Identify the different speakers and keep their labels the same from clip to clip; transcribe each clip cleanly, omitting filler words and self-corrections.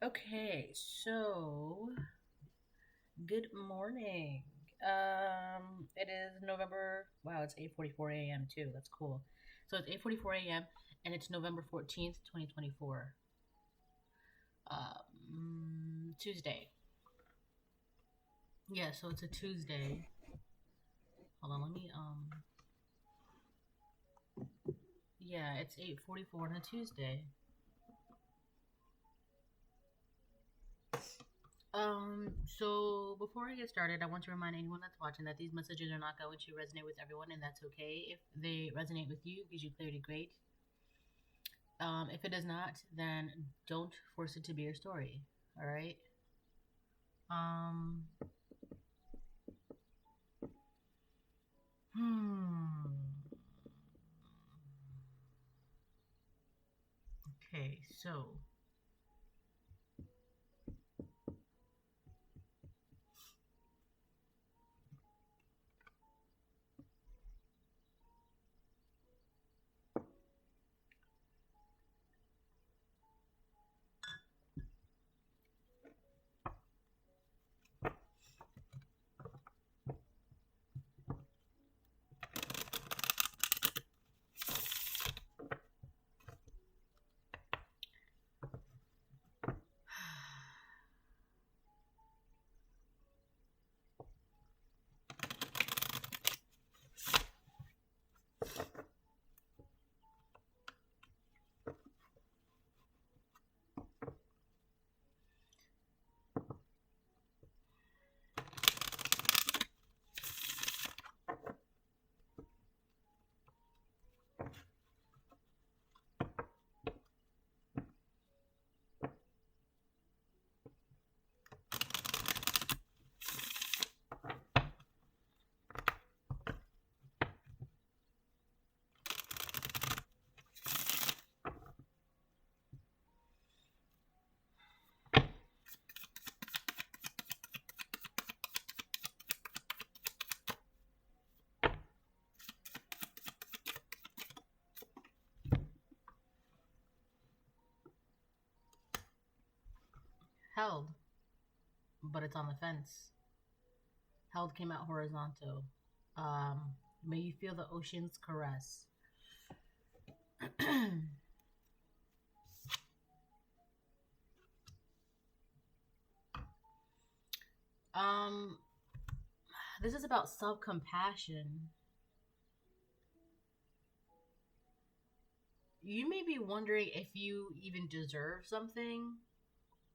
Speaker 1: Okay, so good morning. It is November. Wow, it's 8:44 a.m. too. That's cool. So it's 8:44 a.m. and it's November 14th, 2024. Tuesday. Yeah, so it's a Tuesday. Hold on, let me yeah, it's 8:44 on a Tuesday. So before I get started, I want to remind anyone that's watching that these messages are not going to resonate with everyone, and that's okay. If they resonate with you, gives you clarity, great. If it does not, then don't force it to be your story. All right. Um. Hmm. Okay. So held, but it's on the fence. Held came out horizontal. May you feel the ocean's caress. um, this is about self compassion. You may be wondering if you even deserve something.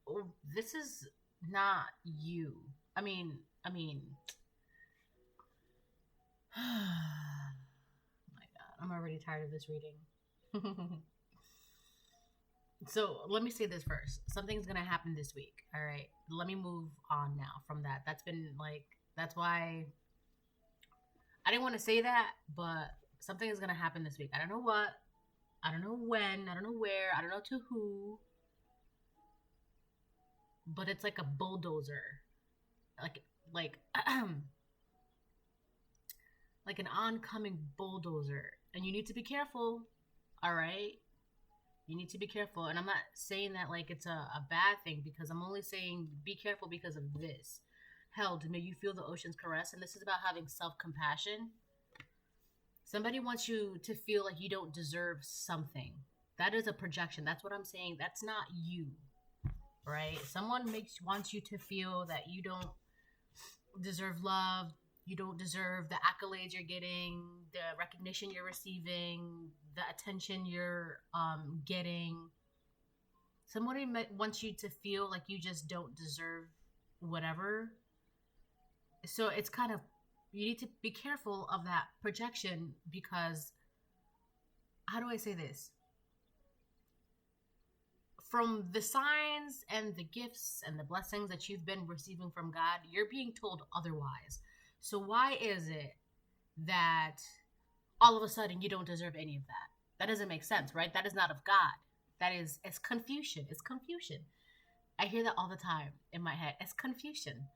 Speaker 1: Oh, this is not you. I mean, I mean, oh my God, I'm already tired of this reading. So let me say this first. Something's gonna happen this week. All right. Let me move on now from that. That's been like that's why I didn't want to say that, but something is gonna happen this week. I don't know what. I don't know when. I don't know where. I don't know to who. But it's like a bulldozer. Like like like an oncoming bulldozer. And you need to be careful. All right. You need to be careful. And I'm not saying that like it's a bad thing because I'm only saying be careful because of this. Held, may you feel the ocean's caress. And this is about having self compassion. Somebody wants you to feel like you don't deserve something. That is a projection. That's what I'm saying. That's not you, right? Someone makes wants you to feel that you don't deserve love. You don't deserve the accolades you're getting, the recognition you're receiving, the attention you're getting. Somebody wants you to feel like you just don't deserve whatever. So it's kind of, you need to be careful of that projection because, how do I say this? From the signs and the gifts and the blessings that you've been receiving from God, you're being told otherwise. So why is it that all of a sudden you don't deserve any of that? That doesn't make sense, right? That is not of God. That is, it's confusion. It's confusion. I hear that all the time in my head. It's confusion.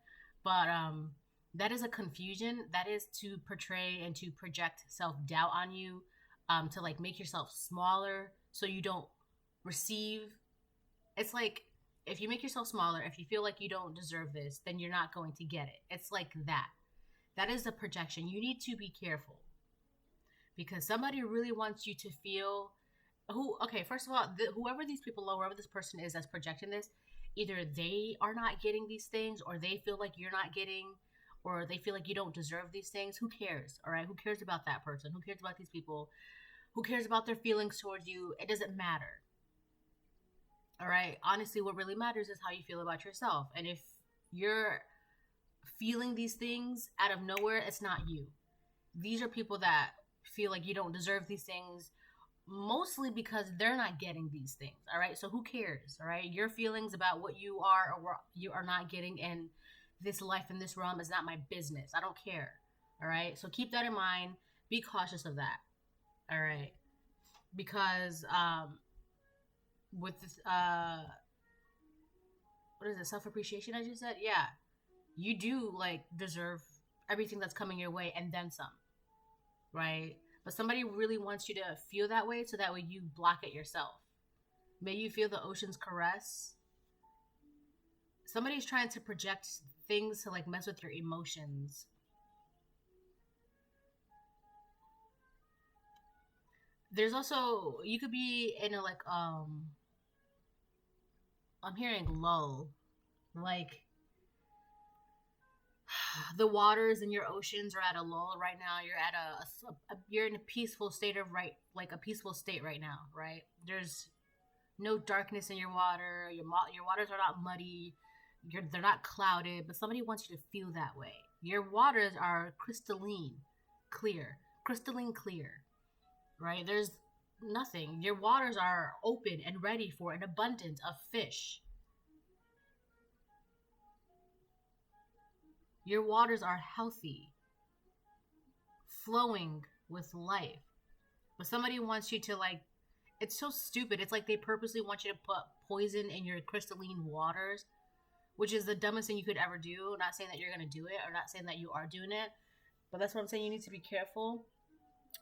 Speaker 1: But that is a confusion. That is to portray and to project self-doubt on you, to like make yourself smaller so you don't receive. It's like If you make yourself smaller, if you feel like you don't deserve this, then you're not going to get it. It's like that. That is a projection. You need to be careful because somebody really wants you to feel okay, first of all, whoever these people are, whoever this person is that's projecting this, either they are not getting these things or they feel like you're not getting or they feel like you don't deserve these things. Who cares? All right? Who cares about that person? Who cares about these people? Who cares about their feelings towards you? It doesn't matter. All right? Honestly, what really matters is how you feel about yourself. And if you're feeling these things out of nowhere, it's not you. These are people that feel like you don't deserve these things, mostly because they're not getting these things. All right? So who cares? All right? Your feelings about what you are or what you are not getting in this life, in this realm, is not my business. I don't care. All right? So keep that in mind. Be cautious of that. All right? Because with this what is it, self-appreciation, I just said? Yeah, you do like deserve everything that's coming your way and then some, right? But somebody really wants you to feel that way, so that way you block it yourself. May you feel the ocean's caress. Somebody's trying to project things to like mess with your emotions. There's also, you could be in a like I'm hearing lull, like the waters in your oceans are at a lull right now. You're at you're in a peaceful state of like a peaceful state right now, right? There's no darkness in your water. Your waters are not muddy. They're not clouded, but somebody wants you to feel that way. Your waters are crystalline clear, right? There's nothing. Your waters are open and ready for an abundance of fish. Your waters are healthy, flowing with life. But somebody wants you to like, it's so stupid. It's like they purposely want you to put poison in your crystalline waters, which is the dumbest thing you could ever do. Not saying that you're going to do it or not saying that you are doing it, but that's what I'm saying. You need to be careful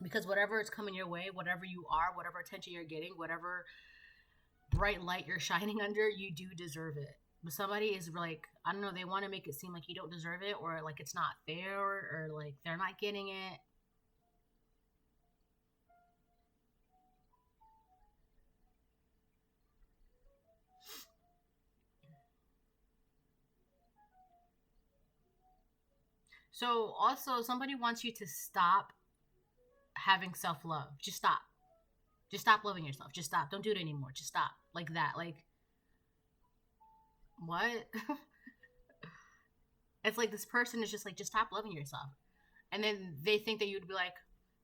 Speaker 1: because whatever is coming your way, whatever you are, whatever attention you're getting, whatever bright light you're shining under, you do deserve it. But somebody is like, I don't know, they want to make it seem like you don't deserve it or like it's not fair or like they're not getting it. So also somebody wants you to stop having self-love. Just stop. Just stop loving yourself. Just stop. Don't do it anymore. Just stop. Like that. Like what? It's like this person is just like, just stop loving yourself. And then they think that you'd be like,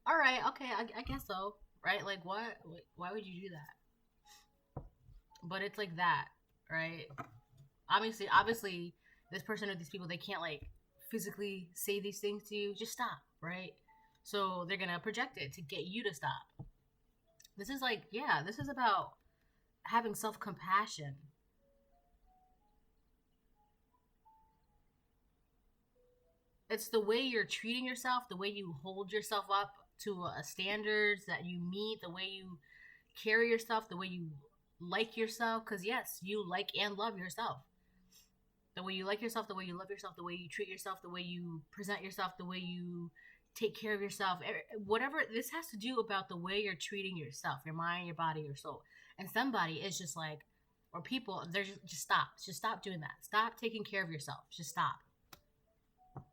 Speaker 1: all right, okay, I guess so. Right? Like what? Why would you do that? But it's like that, right? Obviously, this person or these people, they can't like physically say these things to you. Just stop, right? So they're gonna project it to get you to stop. This is like, yeah, this is about having self-compassion. It's the way you're treating yourself, the way you hold yourself up to standards that you meet, the way you carry yourself, the way you like yourself. Because yes, you like and love yourself. The way you like yourself, the way you love yourself, the way you treat yourself, the way you present yourself, the way you take care of yourself. Whatever, this has to do about the way you're treating yourself, your mind, your body, your soul. And somebody is just like, or people, they're just stop. Just stop doing that. Stop taking care of yourself. Just stop.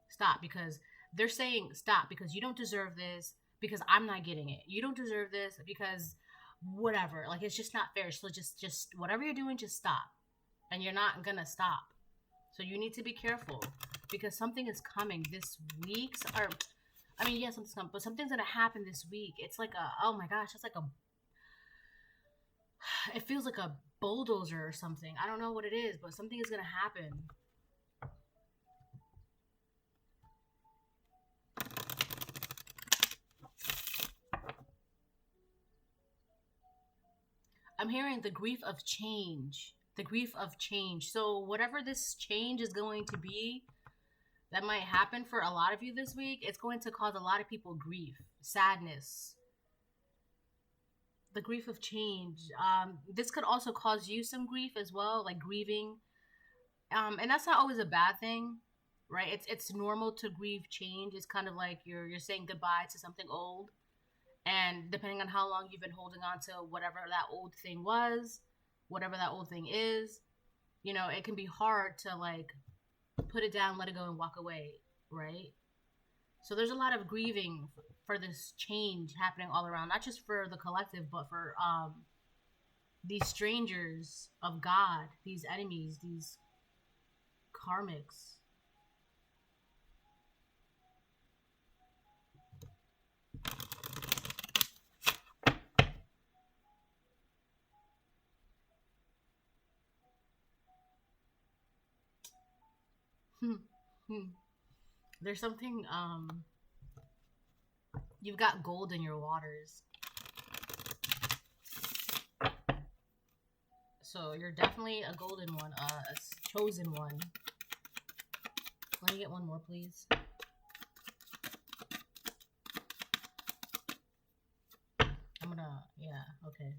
Speaker 1: Stop, because they're saying stop because you don't deserve this, because I'm not getting it. You don't deserve this because whatever. Like, it's just not fair. So just whatever you're doing, just stop. And you're not gonna stop. So you need to be careful because something is coming this week. Or, I mean, yeah, something's coming, but something's gonna happen this week. It's like oh my gosh, it's like it feels like a bulldozer or something. I don't know what it is, but something is gonna happen. I'm hearing the grief of change. The grief of change. So whatever this change is going to be that might happen for a lot of you this week, it's going to cause a lot of people grief, sadness. The grief of change. This could also cause you some grief as well, like grieving. And that's not always a bad thing, right? It's normal to grieve change. It's kind of like you're saying goodbye to something old, and depending on how long you've been holding on to whatever that old thing was, whatever that old thing is, it can be hard to like put it down, let it go, and walk away, right? So there's a lot of grieving for this change happening all around, not just for the collective, but for these strangers of God, these enemies, these karmics. There's something you've got gold in your waters. So you're definitely a golden one, a chosen one. Let me get one more, please. Yeah, okay.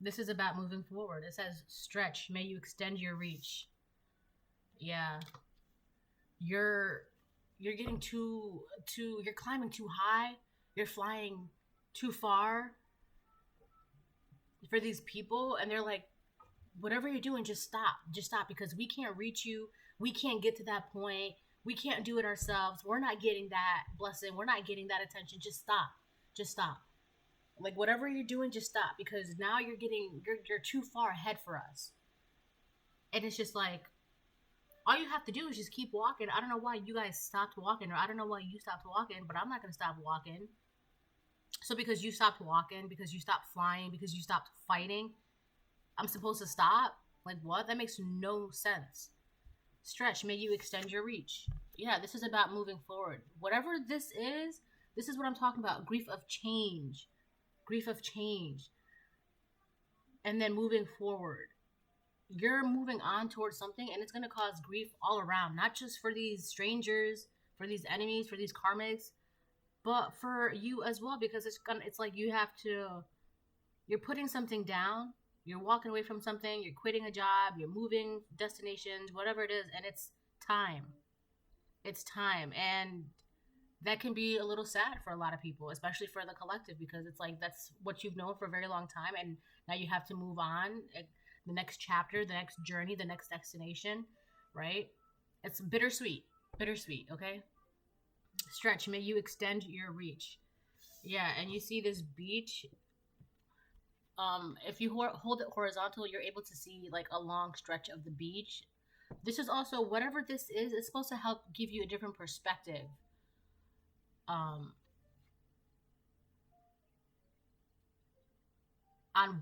Speaker 1: This is about moving forward. It says, stretch, may you extend your reach. Yeah. You're getting you're climbing too high. You're flying too far for these people, and they're like, whatever you're doing, just stop, because we can't reach you. We can't get to that point. We can't do it ourselves. We're not getting that blessing. We're not getting that attention. Just stop. Like, whatever you're doing, just stop, because now you're too far ahead for us. And it's just like, all you have to do is just keep walking. I don't know why you guys stopped walking, or I don't know why you stopped walking, but I'm not going to stop walking. So because you stopped walking, because you stopped flying, because you stopped fighting, I'm supposed to stop? Like, what? That makes no sense. Stretch, may you extend your reach. Yeah, this is about moving forward. Whatever this is what I'm talking about. Grief of change. And then moving forward. You're moving on towards something, and it's going to cause grief all around, not just for these strangers, for these enemies, for these karmics, but for you as well, because it's like you're putting something down, you're walking away from something, you're quitting a job, you're moving destinations, whatever it is, and it's time. And that can be a little sad for a lot of people, especially for the collective, because it's like that's what you've known for a very long time, and now you have to move on. The next chapter, the next journey, the next destination, right? It's bittersweet, okay? Stretch, may you extend your reach. Yeah, and you see this beach. If you hold it horizontal, you're able to see like a long stretch of the beach. This is also, whatever this is, it's supposed to help give you a different perspective. On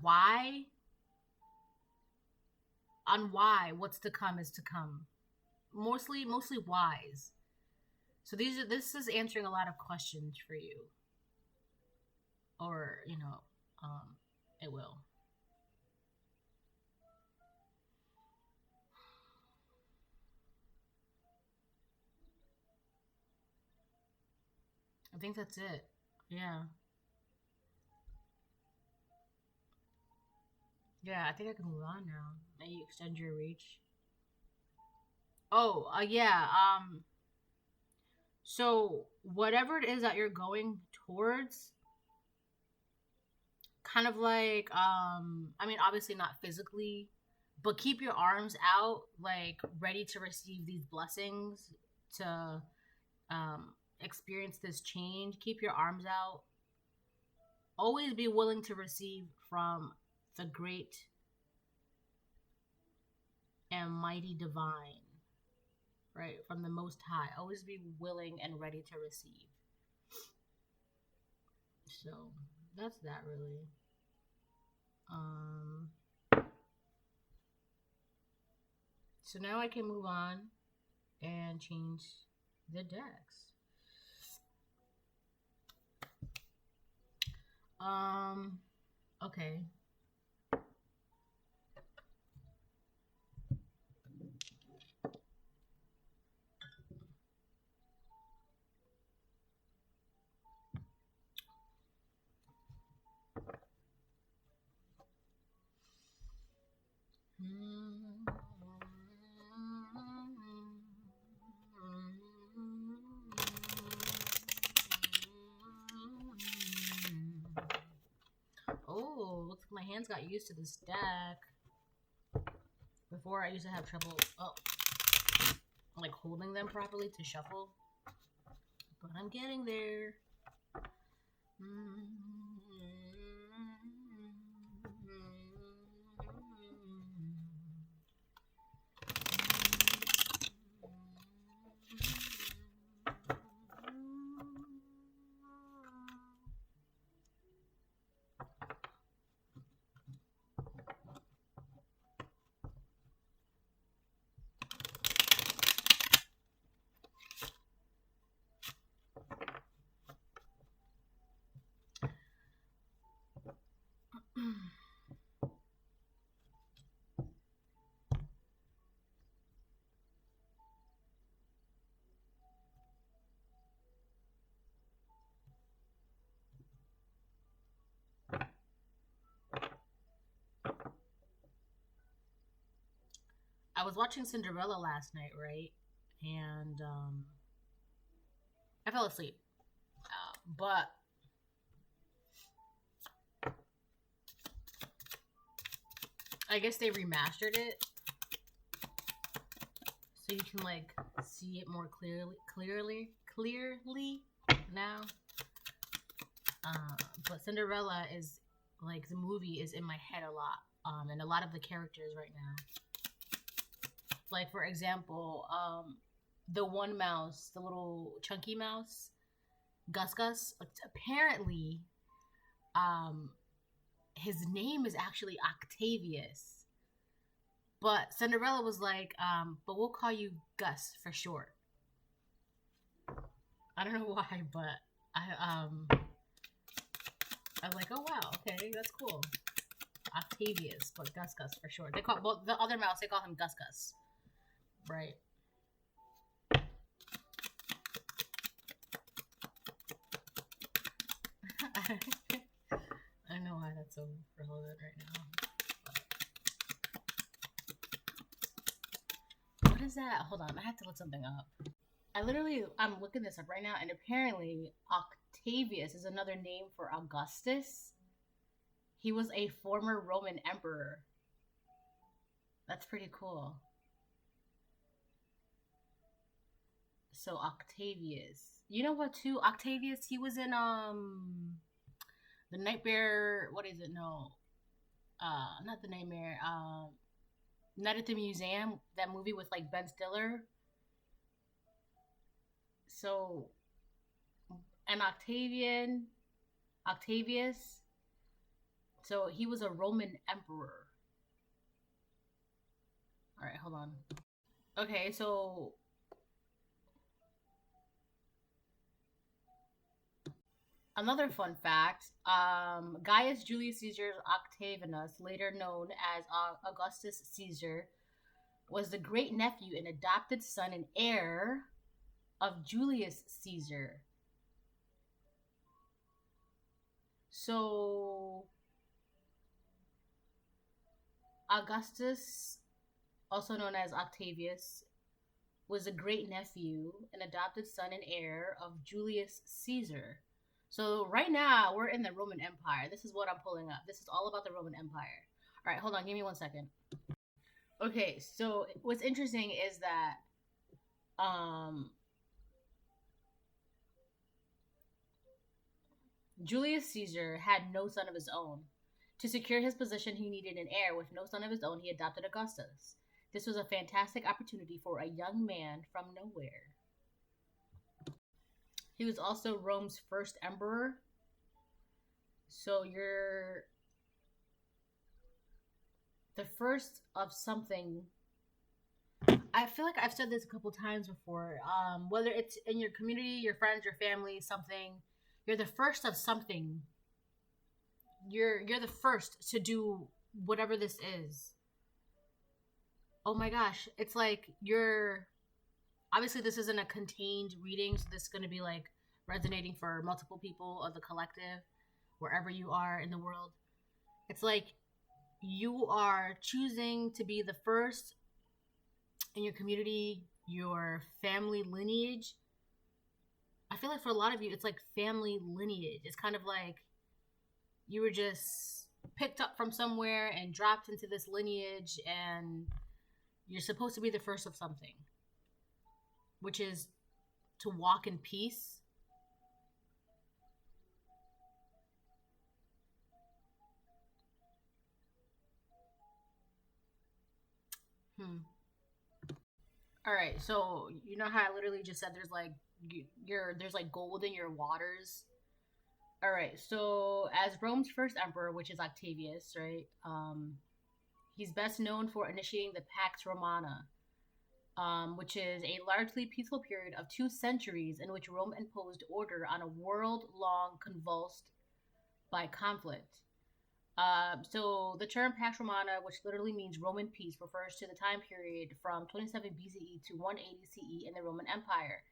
Speaker 1: why what's to come is to come. Mostly whys. So this is answering a lot of questions for you. Or, it will. I think that's it. Yeah. Yeah, I think I can move on now. May you extend your reach. Oh, yeah. So whatever it is that you're going towards, kind of like, I mean, obviously not physically, but keep your arms out, like ready to receive these blessings, to experience this change. Keep your arms out. Always be willing to receive from the great and mighty divine, right? From the Most High. Always be willing and ready to receive. So that's that, really. So now I can move on and change the decks. Okay. hands got used to this deck. Before, I used to have trouble like holding them properly to shuffle, but I'm getting there. I was watching Cinderella last night, right? And I fell asleep. But I guess they remastered it so you can like see it more clearly now. But Cinderella is like, the movie is in my head a lot, and a lot of the characters right now. Like, for example, the one mouse, the little chunky mouse, Gus, apparently, his name is actually Octavius. But Cinderella was like, but we'll call you Gus for short. I don't know why, but I was like, oh wow, okay, that's cool. Octavius, but Gus for short. They call, well, the other mouse, they call him Gus. Right. I know why that's so relevant right now. What is that? Hold on, I have to look something up. I'm looking this up right now, and apparently Octavius is another name for Augustus. He was a former Roman emperor. That's pretty cool. So Octavius. You know what too? Octavius, he was in The Nightmare, what is it? No. Not The Nightmare. Night at the Museum, that movie with like Ben Stiller. So, and Octavius. So he was a Roman emperor. All right, hold on. Okay, so another fun fact, Gaius Julius Caesar Octavianus, later known as Augustus Caesar, was the great-nephew and adopted son and heir of Julius Caesar. So, Augustus, also known as Octavius, was a great-nephew and adopted son and heir of Julius Caesar. So right now, we're in the Roman Empire. This is what I'm pulling up. This is all about the Roman Empire. All right, hold on. Give me 1 second. Okay, so what's interesting is that Julius Caesar had no son of his own. To secure his position, he needed an heir. With no son of his own, he adopted Augustus. This was a fantastic opportunity for a young man from nowhere. He was also Rome's first emperor. So you're the first of something. I feel like I've said this a couple times before. Whether it's in your community, your friends, your family, something, you're the first of something. You're the first to do whatever this is. Oh my gosh, it's like you're. Obviously, this isn't a contained reading, so this is going to be like resonating for multiple people of the collective, wherever you are in the world. It's like you are choosing to be the first in your community, your family lineage. I feel like for a lot of you, it's like family lineage. It's kind of like you were just picked up from somewhere and dropped into this lineage, and you're supposed to be the first of something, which is to walk in peace. All right, so you know how I literally just said there's like there's like gold in your waters. All right, so as Rome's first emperor, which is Octavius, right? He's best known for initiating the Pax Romana, which is a largely peaceful period of 2 centuries in which Rome imposed order on a world long convulsed by conflict. So the term Pax Romana, which literally means Roman peace, refers to the time period from 27 BCE to 180 CE in the Roman Empire.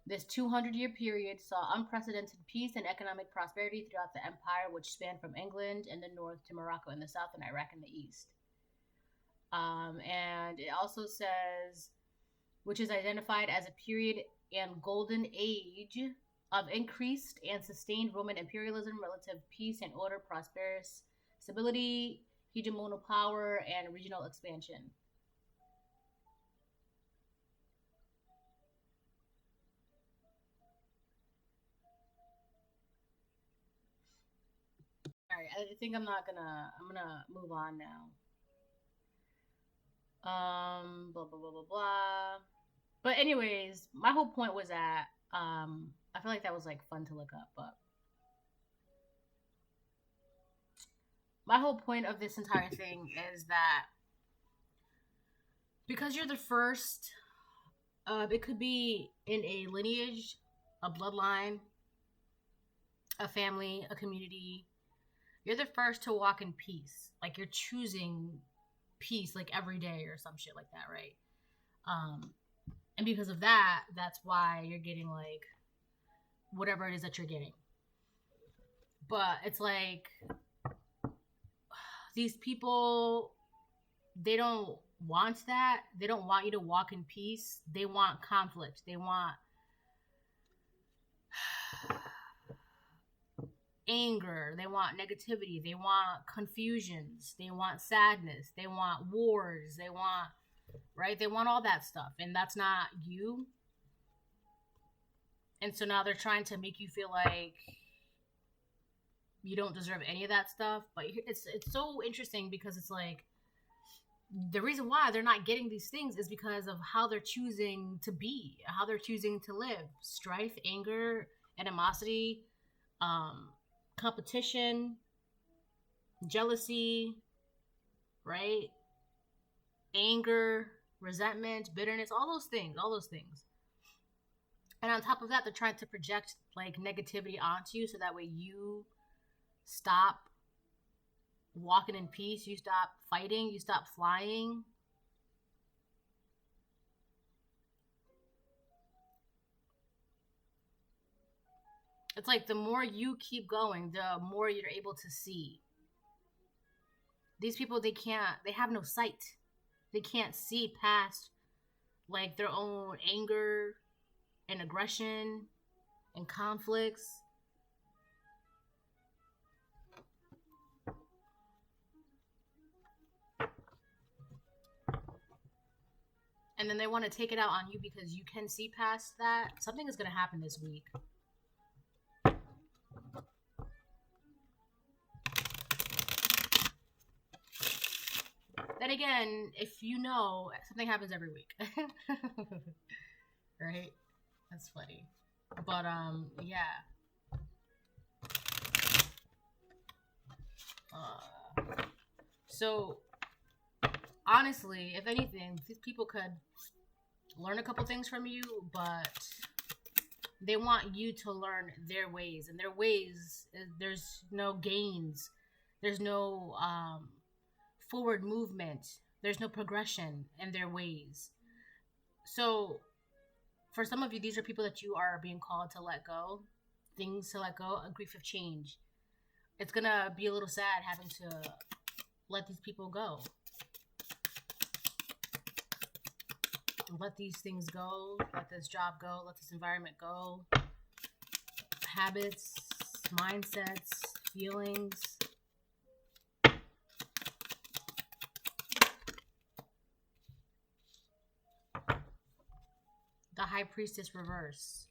Speaker 1: This 200-year period saw unprecedented peace and economic prosperity throughout the empire, which spanned from England in the north to Morocco in the south and Iraq in the east. And it also says, which is identified as a period and golden age of increased and sustained Roman imperialism, relative peace and order, prosperous stability, hegemonal power, and regional expansion. All right, I think I'm gonna move on now. Blah blah blah blah blah. But anyways, my whole point was that I feel like that was like fun to look up, but my whole point of this entire thing is that because you're the first, it could be in a lineage, a bloodline, a family, a community. You're the first to walk in peace. Like you're choosing peace like every day or some shit like that, right? And because of that, that's why you're getting like whatever it is that you're getting. But it's like these people, they don't want that. They don't want you to walk in peace. They want conflict. They want anger. They want negativity. They want confusions. They want sadness. They want wars. They want, right? They want all that stuff. And that's not you. And so now they're trying to make you feel like you don't deserve any of that stuff. But it's so interesting because it's like the reason why they're not getting these things is because of how they're choosing to be, how they're choosing to live. Strife, anger, animosity, competition, jealousy, right? Anger, resentment, bitterness, all those things. And on top of that, they're trying to project like negativity onto you so that way you stop walking in peace, you stop fighting, you stop flying. It's like the more you keep going, the more you're able to see. These people, they have no sight. They can't see past like their own anger and aggression and conflicts. And then they want to take it out on you because you can see past that. Something is going to happen this week. Then again, if you know, something happens every week. Right? That's funny. But, yeah. So, honestly, if anything, these people could learn a couple things from you, but they want you to learn their ways. And their ways, there's no gains. There's no forward movement. There's no progression in their ways. So, for some of you, these are people that you are being called to let go. Things to let go, a grief of change. It's gonna be a little sad having to let these people go. Let these things go. Let this job go. Let this environment go. Habits, mindsets, feelings. High Priestess reverse.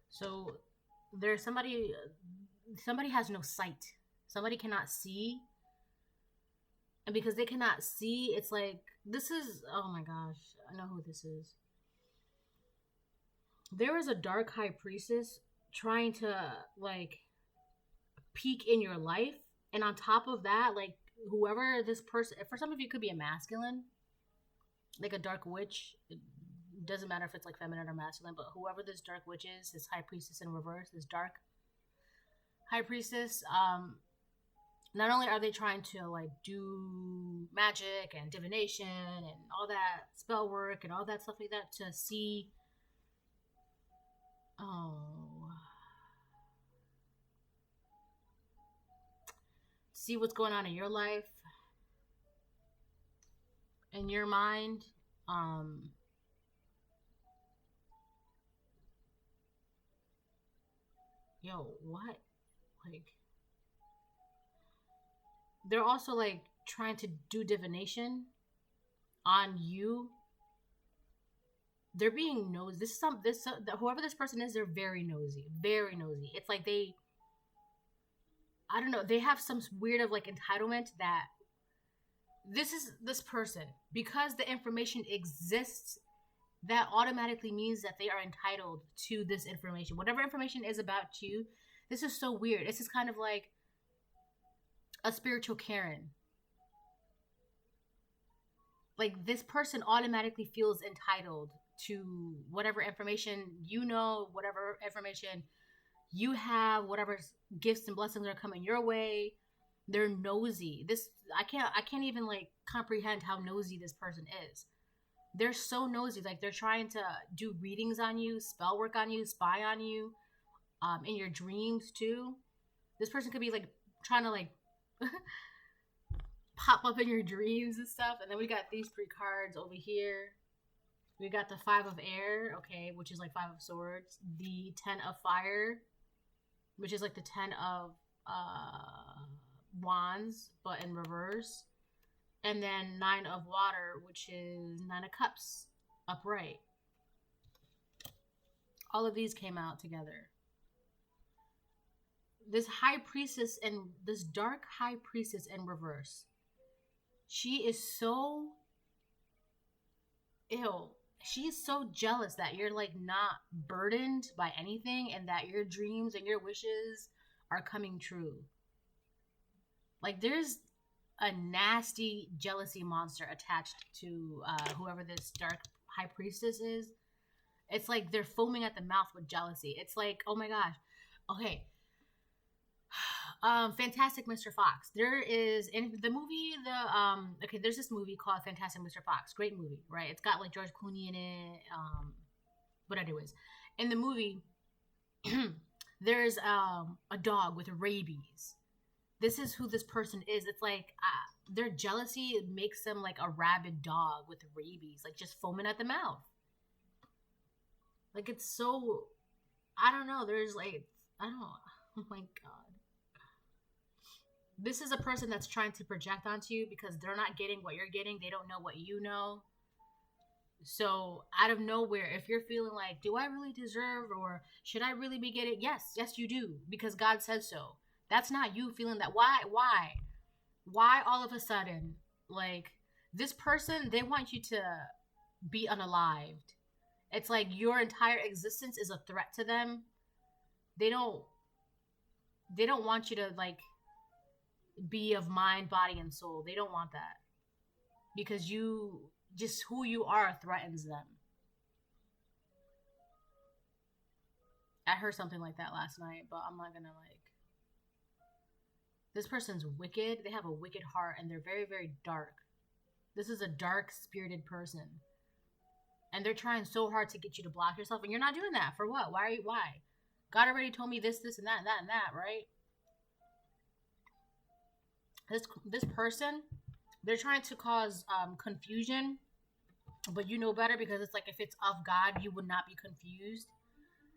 Speaker 1: So there's somebody has no sight. Somebody cannot see. And because they cannot see, it's like, this is, oh my gosh, I know who this is. There is a dark High Priestess trying to, like, peek in your life. And on top of that, like, whoever this person, for some of you, it could be a masculine, like a dark witch. It doesn't matter if it's, like, feminine or masculine, but whoever this dark witch is, this High Priestess in reverse, this dark High Priestess, not only are they trying to, like, do magic and divination and all that spell work and all that stuff like that to see, see what's going on in your life, in your mind. Yo, what? Like, they're also, like, trying to do divination on you. They're being nosy. Whoever this person is, they're very nosy. Very nosy. It's like I don't know, they have some weird of, like, entitlement that this person, because the information exists, that automatically means that they are entitled to this information. Whatever information is about you, this is so weird. This is kind of like a spiritual Karen. Like, this person automatically feels entitled to whatever information you know, whatever information you have, whatever gifts and blessings are coming your way. They're nosy. I can't even, like, comprehend how nosy this person is. They're so nosy. Like, they're trying to do readings on you, spell work on you, spy on you, in your dreams too. This person could be, like, trying to, like, pop up in your dreams and stuff. And then we got these 3 cards over here. We got the 5 of air, okay, which is like 5 of swords. The 10 of fire, which is like the 10 of wands, but in reverse. And then 9 of water, which is 9 of cups, upright. All of these came out together. This High Priestess and this dark High Priestess in reverse. She is so ill. She is so jealous that you're, like, not burdened by anything and that your dreams and your wishes are coming true. Like, there's a nasty jealousy monster attached to whoever this dark High Priestess is. It's like they're foaming at the mouth with jealousy. It's like, oh my gosh. Okay. Fantastic Mr. Fox. There is, in the movie, okay, there's this movie called Fantastic Mr. Fox. Great movie, right? It's got, like, George Clooney in it. But anyways, in the movie, there's a dog with rabies. This is who this person is. It's like, their jealousy makes them like a rabid dog with rabies, like, just foaming at the mouth. Like, it's so, I don't know, there's, like, I don't know. Oh my god. This is a person that's trying to project onto you because they're not getting what you're getting. They don't know what you know. So out of nowhere, if you're feeling like, do I really deserve, or should I really be getting? Yes, you do, because God says so. That's not you feeling that. Why all of a sudden, like, this person, they want you to be unalived. It's like your entire existence is a threat to them. They don't want you to, like, be of mind, body, and soul. They don't want that. Because just who you are threatens them. I heard something like that last night, but I'm not gonna, like... This person's wicked. They have a wicked heart, and they're very, very dark. This is a dark-spirited person. And they're trying so hard to get you to block yourself, and you're not doing that. For what? Why? God already told me this, and that, and that, and that, right? This person, they're trying to cause confusion, but you know better, because it's like, if it's of God, you would not be confused,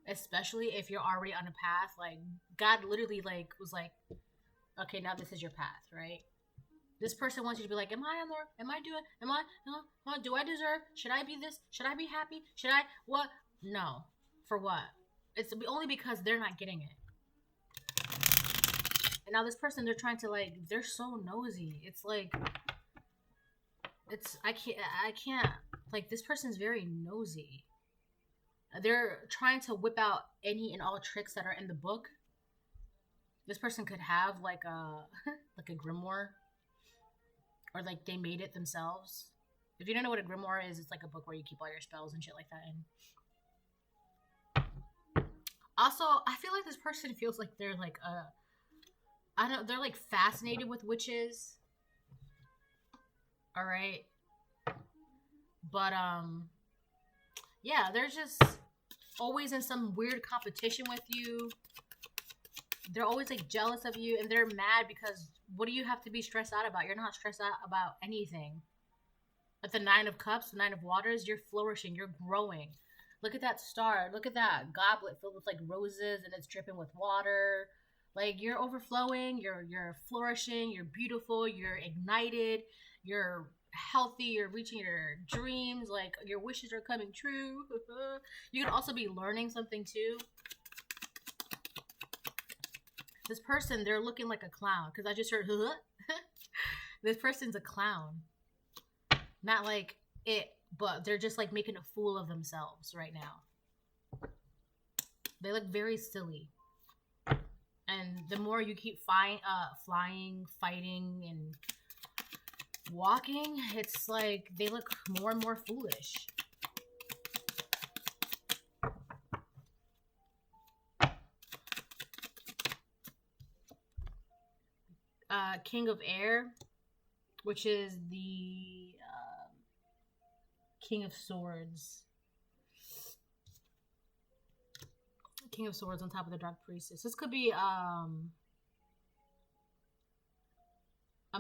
Speaker 1: especially if you're already on a path. Like, God literally, like, was like, okay, now this is your path, right? This person wants you to be like, am I on there? Am I doing? Am I? Do I deserve? Should I be this? Should I be happy? Should I? What? No. For what? It's only because they're not getting it. And now this person, they're trying to like, they're so nosy. It's like, I can't, like, this person's very nosy. They're trying to whip out any and all tricks that are in the book. This person could have like a, like a grimoire. Or like they made it themselves. If you don't know what a grimoire is, it's like a book where you keep all your spells and shit like that in. Also, I feel like this person feels like they're like they're like fascinated with witches. Alright. But yeah, they're just always in some weird competition with you. They're always like jealous of you, and they're mad because what do you have to be stressed out about? You're not stressed out about anything. At the 9 of Cups, the 9 of Waters, you're flourishing, you're growing. Look at that star. Look at that goblet filled with like roses and it's dripping with water. Like you're overflowing, you're flourishing, you're beautiful, you're ignited, you're healthy, you're reaching your dreams, like your wishes are coming true. You could also be learning something too. This person, they're looking like a clown because I just heard, huh? This person's a clown. Not like it, but they're just like making a fool of themselves right now. They look very silly. And the more you keep flying, fighting, and walking, it's like they look more and more foolish. King of Air, which is the King of Swords. King of Swords on top of the Dark Priestess. This could be a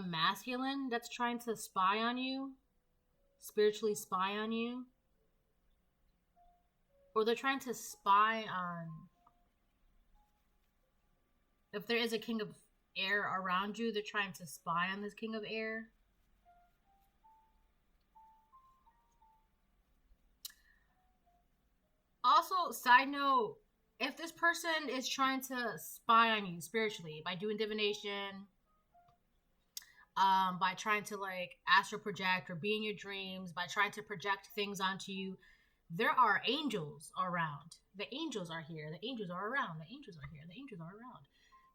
Speaker 1: masculine that's trying to spy on you, spiritually spy on you, or they're trying to spy on, if there is a King of Air around you, they're trying to spy on this King of Air. Also, side note, if this person is trying to spy on you spiritually by doing divination, by trying to like astral project or be in your dreams, by trying to project things onto you, there are angels around. The angels are here. The angels are around. The angels are here. The angels are around.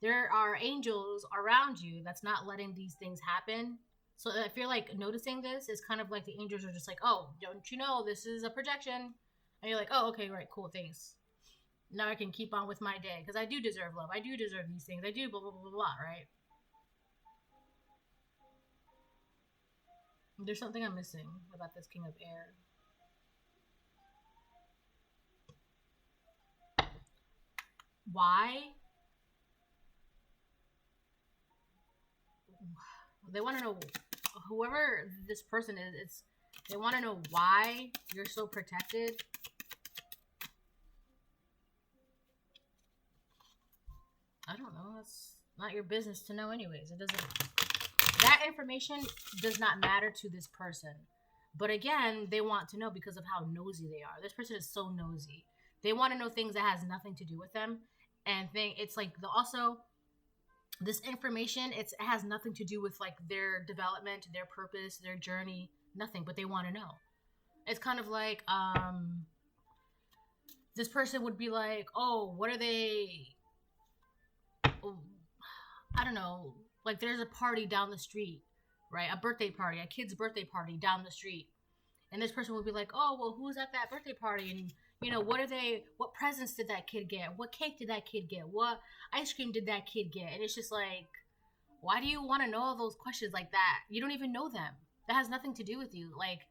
Speaker 1: There are angels around you that's not letting these things happen. So if you're like noticing this, it's kind of like the angels are just like, oh, don't you know this is a projection? And you're like, oh, okay, right, cool, thanks. Now I can keep on with my day because I do deserve love. I do deserve these things. I do blah, blah, blah, blah, blah, right? There's something I'm missing about this King of Air. Why? They want to know, whoever this person is, they want to know why you're so protected. I don't know. That's not your business to know anyways. It doesn't, that information does not matter to this person. But again, they want to know because of how nosy they are. This person is so nosy. They want to know things that has nothing to do with them. And it's like also this information, it has nothing to do with like their development, their purpose, their journey, nothing, but they want to know. It's kind of like this person would be like, oh, what are they, I don't know, like there's a party down the street, right? A birthday party, a kid's birthday party down the street. And this person would be like, oh, well, who's at that birthday party? And, you know, what presents did that kid get? What cake did that kid get? What ice cream did that kid get? And it's just like, why do you want to know all those questions like that? You don't even know them. That has nothing to do with you. Like,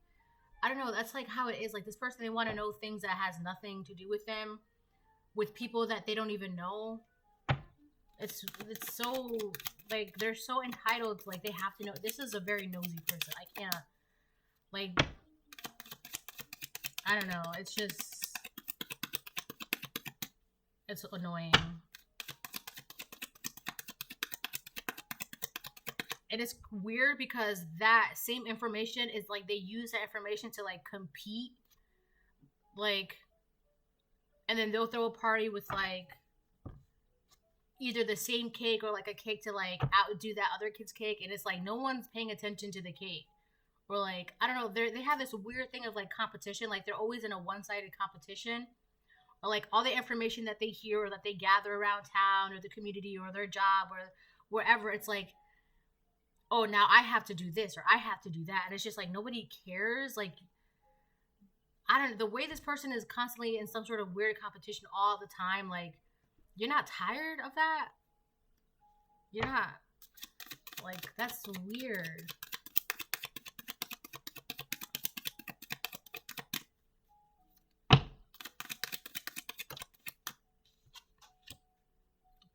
Speaker 1: I don't know. That's like how it is. Like this person, they want to know things that has nothing to do with them, with people that they don't even know. It's so, like, they're so entitled. Like, they have to know. This is a very nosy person. I can't, like, I don't know. It's just, it's annoying. And it's weird because that same information is like they use that information to like compete, like, and then they'll throw a party with like either the same cake or like a cake to like outdo that other kid's cake, and it's like no one's paying attention to the cake. Or like, I don't know, they have this weird thing of like competition, like they're always in a one-sided competition. Or like all the information that they hear or that they gather around town or the community or their job or wherever, it's like, oh, now I have to do this or I have to do that. And it's just like nobody cares. Like, I don't know, the way this person is constantly in some sort of weird competition all the time, like, you're not tired of that? You're not. Like, that's weird.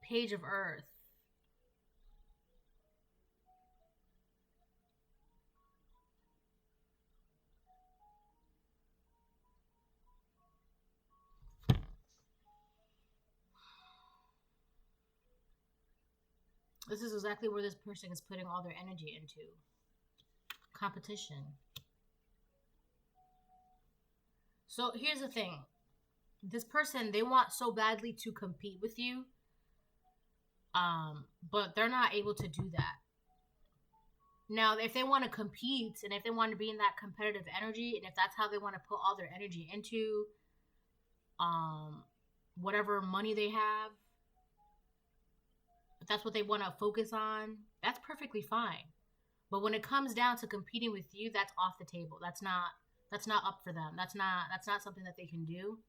Speaker 1: Page of Earth. This is exactly where this person is putting all their energy into. Competition. So here's the thing. This person, they want so badly to compete with you. But they're not able to do that. Now, if they want to compete and if they want to be in that competitive energy, and if that's how they want to put all their energy into whatever money they have, if that's what they want to focus on, that's perfectly fine. But when it comes down to competing with you, that's off the table. That's not up for them. That's not something that they can do.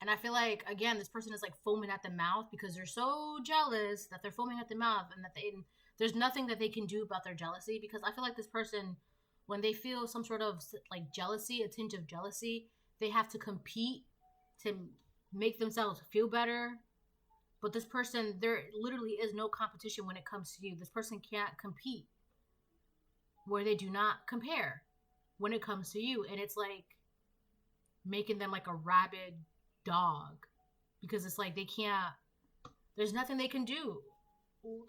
Speaker 1: And I feel like, again, this person is like foaming at the mouth because they're so jealous that they're foaming at the mouth, and that there's nothing that they can do about their jealousy. Because I feel like this person, when they feel some sort of like jealousy, a tinge of jealousy, they have to compete to make themselves feel better. But this person, there literally is no competition when it comes to you. This person can't compete where they do not compare when it comes to you. And it's like making them like a rabid dog, because it's like they can't, there's nothing they can do.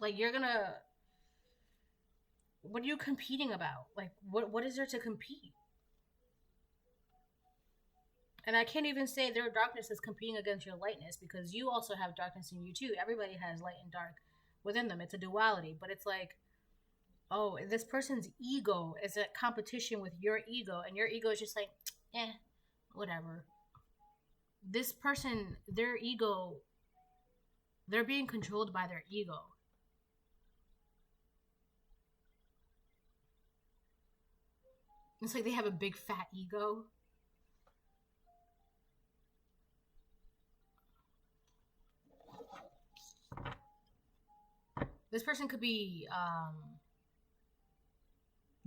Speaker 1: Like, what are you competing about? Like, what is there to compete? And I can't even say their darkness is competing against your lightness, because you also have darkness in you too. Everybody has light and dark within them. It's a duality. But it's like, oh, this person's ego is a competition with your ego, and your ego is just like, whatever. This person, their ego, they're being controlled by their ego. It's like they have a big fat ego. This person could be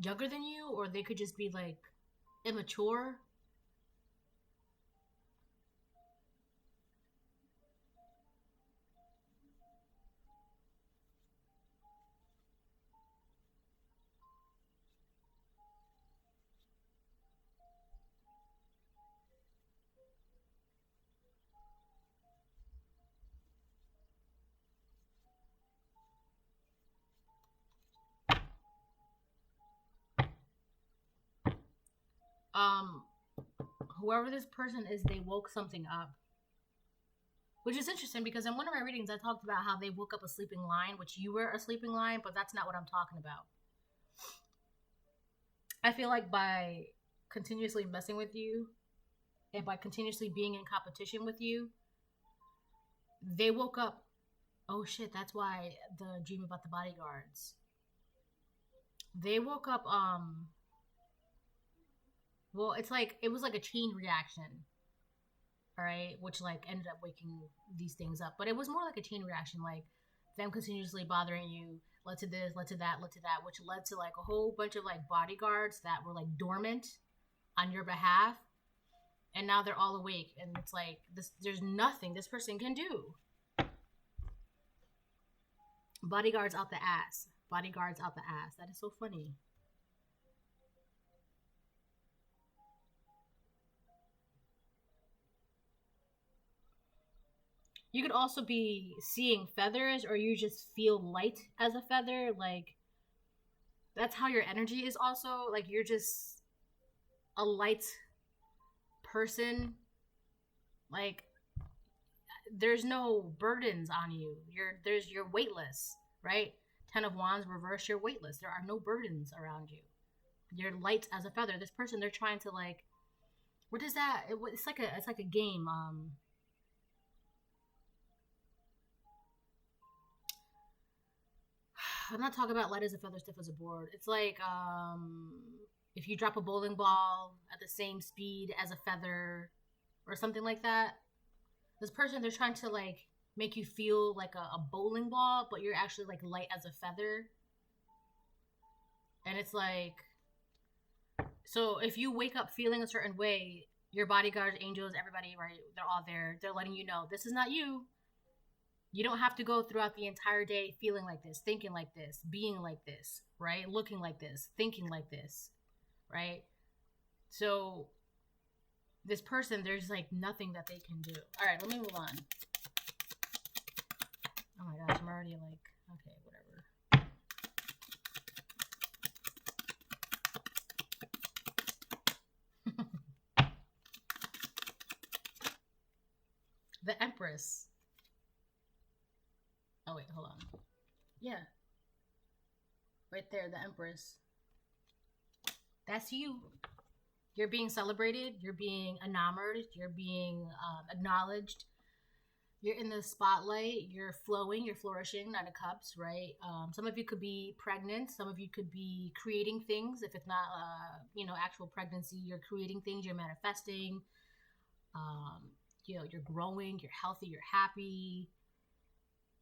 Speaker 1: younger than you, or they could just be like immature. Whoever this person is, they woke something up. Which is interesting, because in one of my readings I talked about how they woke up a sleeping lion, which you were a sleeping lion, but that's not what I'm talking about. I feel like by continuously messing with you and by continuously being in competition with you, they woke up, oh shit, that's why the dream about the bodyguards. They woke up, well, it's like, it was like a chain reaction, all right, which like ended up waking these things up. But it was more like a chain reaction, like them continuously bothering you led to this, led to that, led to that, which led to like a whole bunch of like bodyguards that were like dormant on your behalf, and now they're all awake. And it's like this, there's nothing this person can do. Bodyguards out the ass. Bodyguards out the ass. That is so funny. You could also be seeing feathers, or you just feel light as a feather. Like, that's how your energy is also. Like, you're just a light person. Like, there's no burdens on you. You're weightless, right? 10 of Wands reverse, you're weightless. There are no burdens around you. You're light as a feather. This person, they're trying to like, what is that? It's like a game. I'm not talking about light as a feather, stiff as a board. It's like if you drop a bowling ball at the same speed as a feather or something like that. This person, they're trying to like make you feel like a bowling ball, but you're actually like light as a feather. And it's like, so if you wake up feeling a certain way, your bodyguards, angels, everybody, right? They're all there. They're letting you know this is not you. You don't have to go throughout the entire day feeling like this, thinking like this, being like this, right? Looking like this, thinking like this, right? So this person, there's like nothing that they can do. All right, let me move on. Oh my gosh, I'm already like, okay, whatever. The Empress. Oh wait, hold on. Yeah. Right there, the Empress. That's you. You're being celebrated. You're being enamored. You're being acknowledged. You're in the spotlight. You're flowing. You're flourishing. 9 of Cups, right? Some of you could be pregnant. Some of you could be creating things. If it's not, actual pregnancy, you're creating things. You're manifesting. You're growing. You're healthy. You're happy.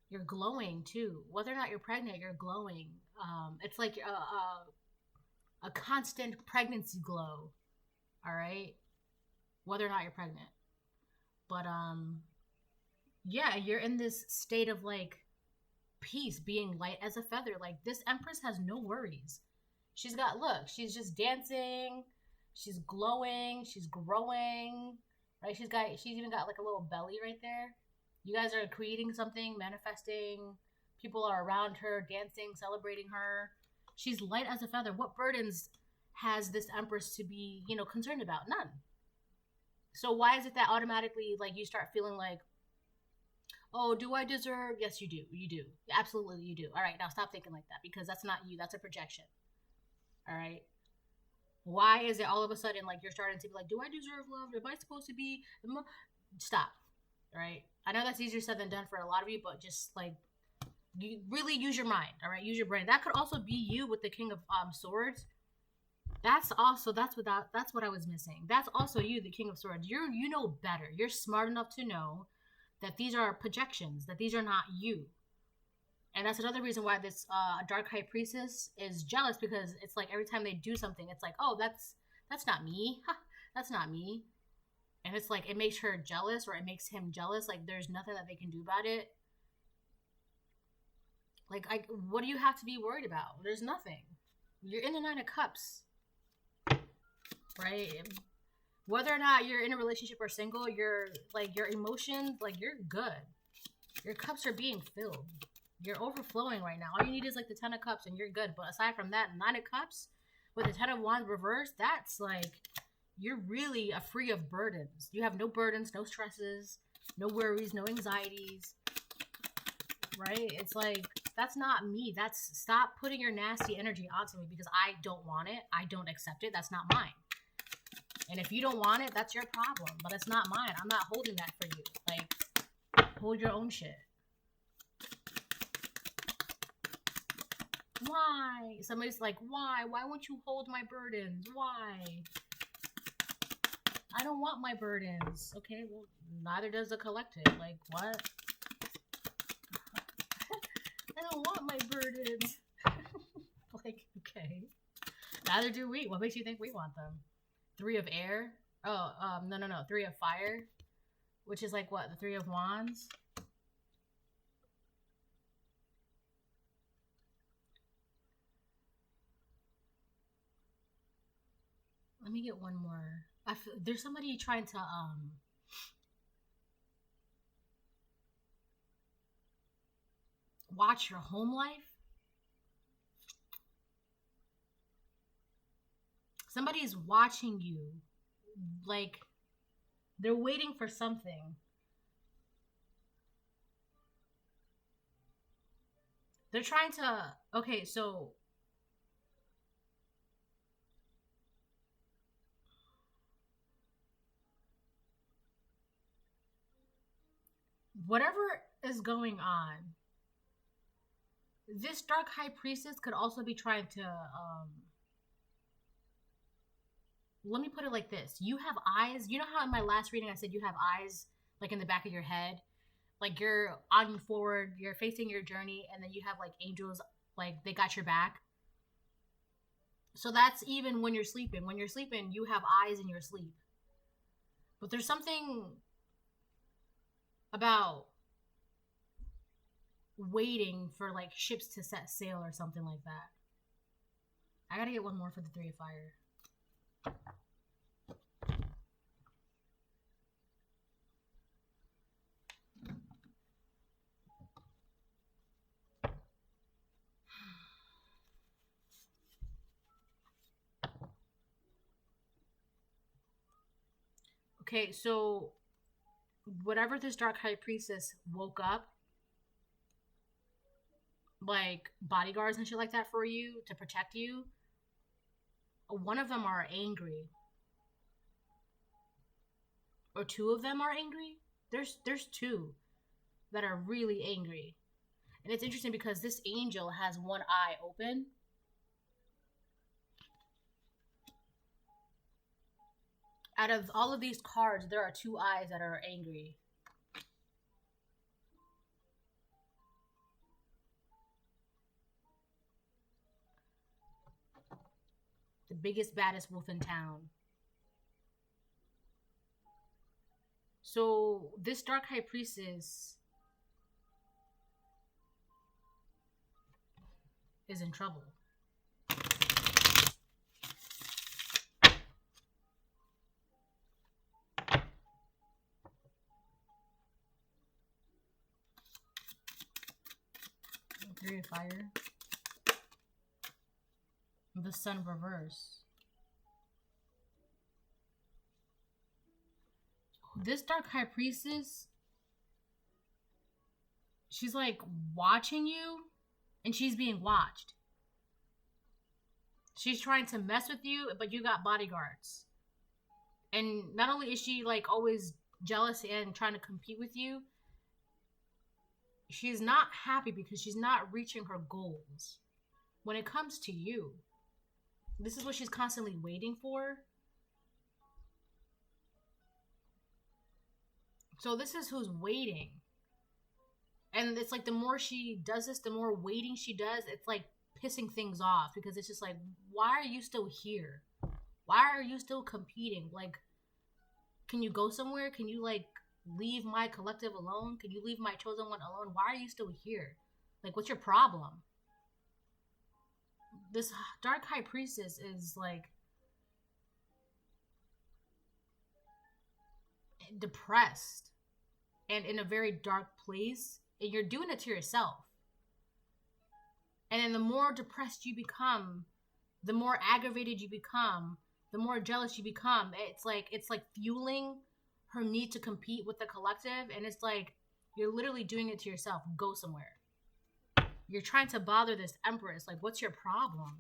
Speaker 1: You're glowing too. Whether or not you're pregnant, you're glowing. It's like a constant pregnancy glow. All right, whether or not you're pregnant, but yeah, you're in this state of like peace, being light as a feather. Like, this Empress has no worries. She's got, look, she's just dancing. She's glowing. She's growing. Right? She's even got like a little belly right there. You guys are creating something, manifesting. People are around her, dancing, celebrating her. She's light as a feather. What burdens has this Empress to be, concerned about? None. So why is it that automatically, like, you start feeling like, oh, do I deserve? Yes, you do. You do. Absolutely, you do. All right, now stop thinking like that, because that's not you. That's a projection. All right. Why is it all of a sudden like you're starting to be like, do I deserve love? Am I supposed to be? Stop. All right. I know that's easier said than done for a lot of you, but just like, you really use your mind. All right, use your brain. That could also be you with the King of Swords. That's what I was missing. That's also you, the King of Swords. You know better. You're smart enough to know that these are projections, that these are not you. And that's another reason why this Dark High Priestess is jealous, because it's like every time they do something, it's like, oh, that's not me. That's not me. And it's like, it makes her jealous, or it makes him jealous. Like, there's nothing that they can do about it. Like, what do you have to be worried about? There's nothing. You're in the 9 of Cups, right? Whether or not you're in a relationship or single, you're like, your emotions, like, you're good. Your cups are being filled. You're overflowing right now. All you need is like the 10 of Cups and you're good. But aside from that, 9 of Cups with the 10 of Wands reversed, that's like, you're really free of burdens. You have no burdens, no stresses, no worries, no anxieties, right? It's like, that's not me. Stop putting your nasty energy onto me, because I don't want it. I don't accept it. That's not mine. And if you don't want it, that's your problem. But it's not mine. I'm not holding that for you. Like, hold your own shit. Why? Somebody's like, why? Why won't you hold my burdens? Why? I don't want my burdens. Okay, well, neither does the collective. Like, what? I don't want my burdens. Like, okay. Neither do we. What makes you think we want them? 3 of Air? Oh, no. 3 of Fire? Which is like what? The 3 of Wands? Let me get one more. There's somebody trying to watch your home life. Somebody's watching you. Like, they're waiting for something. They're trying to... Okay, so... whatever is going on, this dark high priestess could also be trying to... let me put it like this. You have eyes. You know how in my last reading I said you have eyes like in the back of your head? Like you're on forward, you're facing your journey, and then you have like angels, like they got your back. So that's even when you're sleeping. When you're sleeping, you have eyes in your sleep. But there's something about waiting for like ships to set sail or something like that. I gotta get one more for the Three of Fire. Okay, so whatever this dark high priestess woke up, like bodyguards and shit like that for you to protect you, one of them are angry. Or two of them are angry. There's two that are really angry. And it's interesting because this angel has one eye open. Out of all of these cards, there are two eyes that are angry. The biggest, baddest wolf in town. So this dark high priestess is in trouble. Three of Fire. The Sun reverse. This dark high priestess, she's like watching you and she's being watched. She's trying to mess with you, but you got bodyguards. And not only is she like always jealous and trying to compete with you, she's not happy because she's not reaching her goals when it comes to you. This is what she's constantly waiting for. So this is who's waiting. And it's like the more she does this, the more waiting she does, it's like pissing things off because it's just like, why are you still here? Why are you still competing? Like, can you go somewhere? Can you like leave my collective alone? Can you leave my chosen one alone? Why are you still here? Like, what's your problem? This dark high priestess is like depressed and in a very dark place, and you're doing it to yourself. And then the more depressed you become, the more aggravated you become, the more jealous you become. It's like fueling her need to compete with the collective, and it's like you're literally doing it to yourself. Go somewhere. You're trying to bother this empress. Like, what's your problem?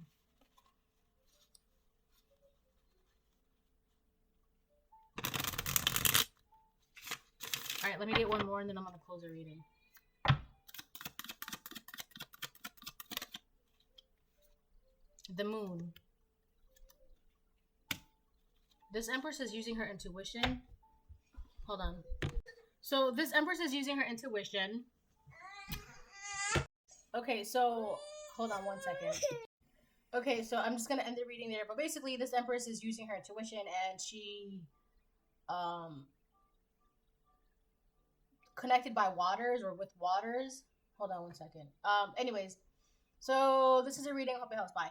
Speaker 1: All right, let me get one more and then I'm going to close the reading. The Moon. This empress is using her intuition. Hold on. So this empress is using her intuition. Okay, so hold on one second. Okay, so I'm just going to end the reading there. But basically, this empress is using her intuition and she connected by waters or with waters. Hold on one second. Anyways, so this is a reading. Hope it helps. Bye.